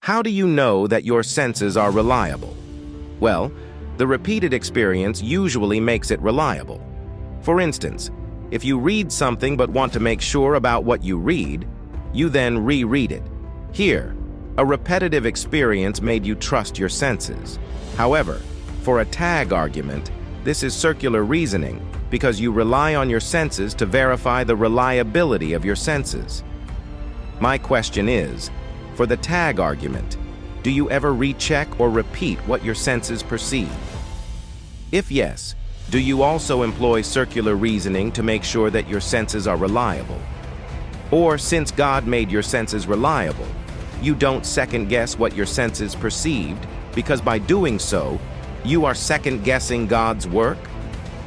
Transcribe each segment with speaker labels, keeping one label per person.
Speaker 1: How do you know that your senses are reliable? Well, the repeated experience usually makes it reliable. For instance, if you read something but want to make sure about what you read, you then reread it. Here, a repetitive experience made you trust your senses. However, for a tag argument, this is circular reasoning because you rely on your senses to verify the reliability of your senses. My question is, for the tag argument, do you ever recheck or repeat what your senses perceive? If yes, do you also employ circular reasoning to make sure that your senses are reliable? Or since God made your senses reliable, you don't second-guess what your senses perceived because by doing so, you are second-guessing God's work?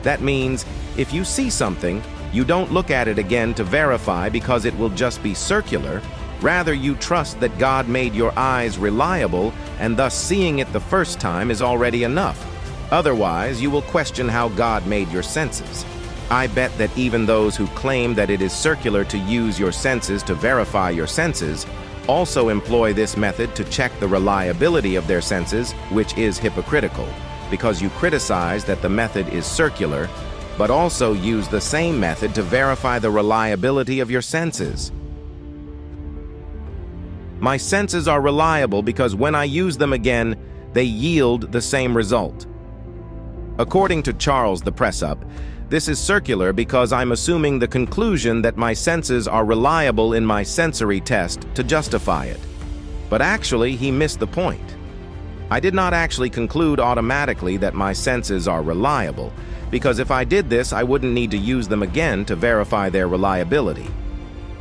Speaker 1: That means if you see something, you don't look at it again to verify because it will just be circular. Rather, you trust that God made your eyes reliable and thus seeing it the first time is already enough. Otherwise, you will question how God made your senses. I bet that even those who claim that it is circular to use your senses to verify your senses also employ this method to check the reliability of their senses, which is hypocritical, because you criticize that the method is circular, but also use the same method to verify the reliability of your senses. My senses are reliable because when I use them again, they yield the same result. According to Charles the Press-Up, this is circular because I'm assuming the conclusion that my senses are reliable in my sensory test to justify it. But actually, he missed the point. I did not actually conclude automatically that my senses are reliable, because if I did this, I wouldn't need to use them again to verify their reliability.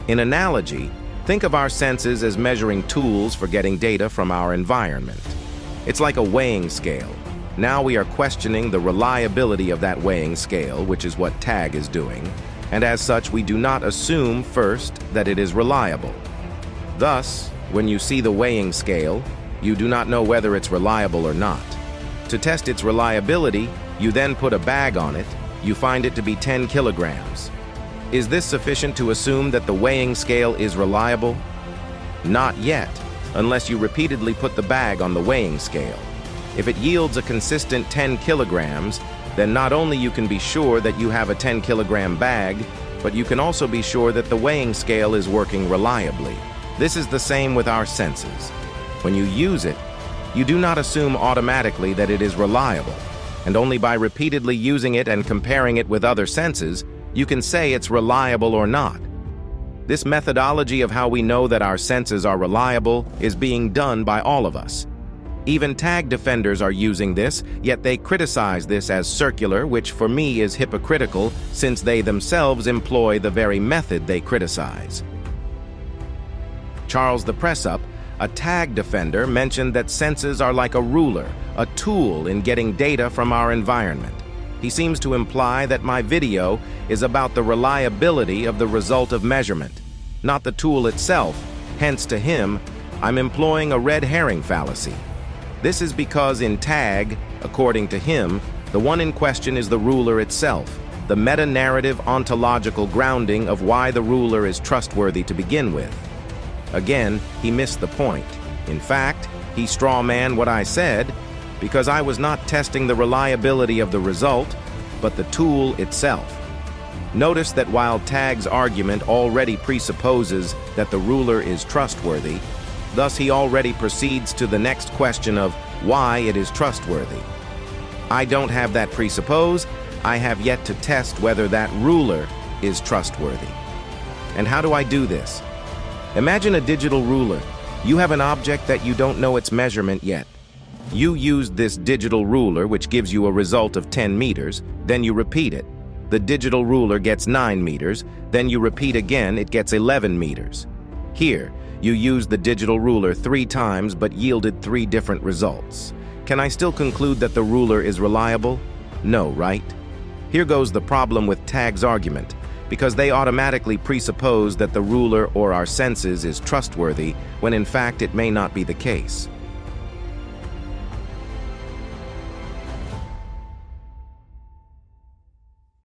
Speaker 1: In analogy, think of our senses as measuring tools for getting data from our environment. It's like a weighing scale. Now we are questioning the reliability of that weighing scale, which is what tag is doing, and as such we do not assume first that it is reliable. Thus, when you see the weighing scale, you do not know whether it's reliable or not. To test its reliability, you then put a bag on it. You find it to be 10 kilograms. Is this sufficient to assume that the weighing scale is reliable? Not yet, unless you repeatedly put the bag on the weighing scale. If it yields a consistent 10 kilograms, then not only you can be sure that you have a 10-kilogram bag, but you can also be sure that the weighing scale is working reliably. This is the same with our senses. When you use it, you do not assume automatically that it is reliable, and only by repeatedly using it and comparing it with other senses, you can say it's reliable or not. This methodology of how we know that our senses are reliable is being done by all of us. Even tag defenders are using this, yet they criticize this as circular, which for me is hypocritical since they themselves employ the very method they criticize. Charles the Press-Up, a tag defender, mentioned that senses are like a ruler, a tool in getting data from our environment. He seems to imply that my video is about the reliability of the result of measurement, not the tool itself. Hence, to him, I'm employing a red herring fallacy. This is because in tag, according to him, the one in question is the ruler itself, the meta-narrative ontological grounding of why the ruler is trustworthy to begin with. Again, he missed the point. In fact, he strawmanned what I said because I was not testing the reliability of the result, but the tool itself. Notice that while tag's argument already presupposes that the ruler is trustworthy, thus he already proceeds to the next question of why it is trustworthy. I don't have that presuppose. I have yet to test whether that ruler is trustworthy. And how do I do this? Imagine a digital ruler. You have an object that you don't know its measurement yet. You used this digital ruler, which gives you a result of 10 meters, then you repeat it. The digital ruler gets 9 meters, then you repeat again, it gets 11 meters. Here, you used the digital ruler 3 times but yielded 3 different results. Can I still conclude that the ruler is reliable? No, right? Here goes the problem with tag's argument, because they automatically presuppose that the ruler or our senses is trustworthy when in fact it may not be the case.